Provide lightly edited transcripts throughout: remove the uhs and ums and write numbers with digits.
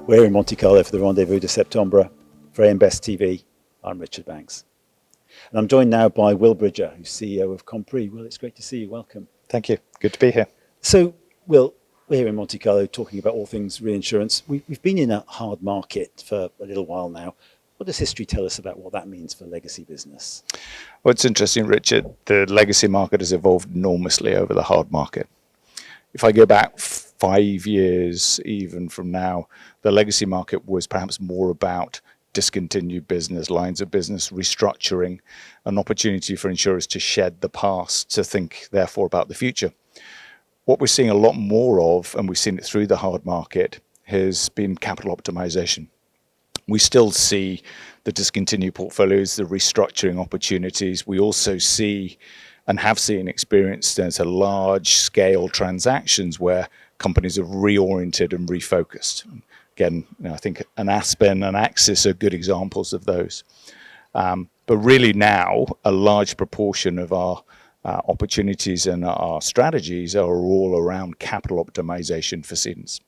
We're in Monte Carlo for the Rendez-Vous de Septembre for AM/Best TV. I'm Richard Banks. And I'm joined now by Will Bridger, who's CEO of Compre. Will, it's great to see you. Welcome. Thank you. Good to be here. So, Will, we're here in Monte Carlo talking about all things reinsurance. We've been in a hard market for a little while now. What does history tell us about what that means for legacy business? Well, it's interesting, Richard. The legacy market has evolved enormously over the hard market. If I go back 5 years, even from now, the legacy market was perhaps more about discontinued business, lines of business, restructuring, an opportunity for insurers to shed the past, to think, therefore, about the future. What we're seeing a lot more of, and we've seen it through the hard market, has been capital optimization. We still see the discontinued portfolios, the restructuring opportunities. We also see and have seen experienced as a large-scale transactions where companies have reoriented and refocused. Again, I think an Aspen and Axis are good examples of those. But really now, a large proportion of our opportunities and our strategies are all around capital optimization for cedents.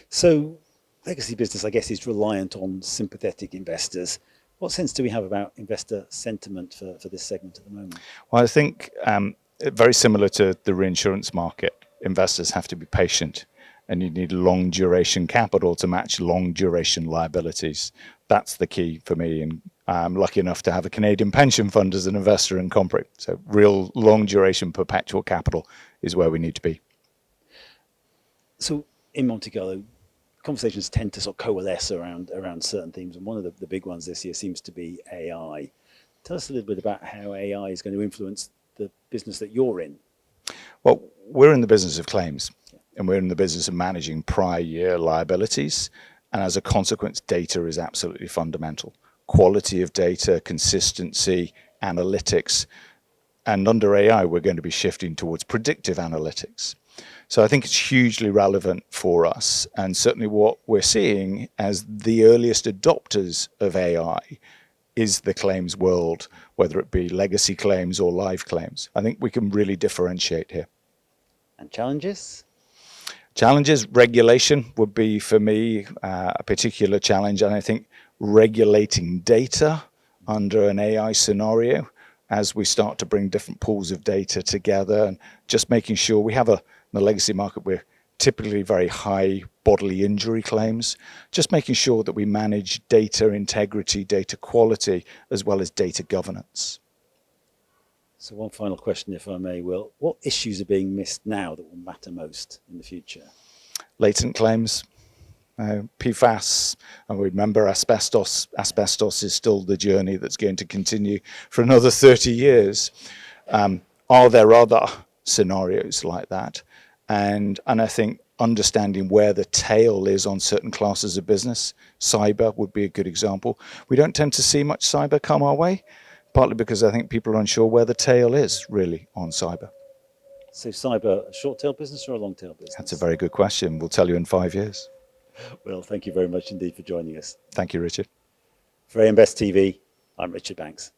So, legacy business, I guess, is reliant on sympathetic investors. What sense do we have about investor sentiment for this segment at the moment? Well, I think very similar to the reinsurance market, investors have to be patient, and you need long duration capital to match long duration liabilities. That's the key for me, and I'm lucky enough to have a Canadian pension fund as an investor in Compre. So real long duration perpetual capital is where we need to be. So in Monte Carlo, conversations tend to sort of coalesce around certain themes, and one of the big ones this year seems to be AI. Tell us a little bit about how AI is going to influence the business that you're in. Well, we're in the business of claims, and we're in the business of managing prior year liabilities, and as a consequence, data is absolutely fundamental. Quality of data, consistency, analytics, and under AI, we're going to be shifting towards predictive analytics. So I think it's hugely relevant for us, and certainly what we're seeing as the earliest adopters of AI is the claims world, whether it be legacy claims or live claims. I think we can really differentiate here. And challenges? Challenges, regulation would be, for me, a particular challenge, and I think regulating data under an AI scenario as we start to bring different pools of data together, and just making sure we have in the legacy market, we're typically very high bodily injury claims, just making sure that we manage data integrity, data quality, as well as data governance. So one final question, if I may, Will. What issues are being missed now that will matter most in the future? Latent claims, PFAS, and remember asbestos. Asbestos is still the journey that's going to continue for another 30 years. Are there other scenarios like that? And I think understanding where the tail is on certain classes of business, cyber would be a good example. We don't tend to see much cyber come our way, partly because I think people are unsure where the tail is really on cyber. So cyber, a short tail business or a long tail business? That's a very good question. We'll tell you in 5 years. Well, thank you very much indeed for joining us. Thank you, Richard. For AM/Best TV, I'm Richard Banks.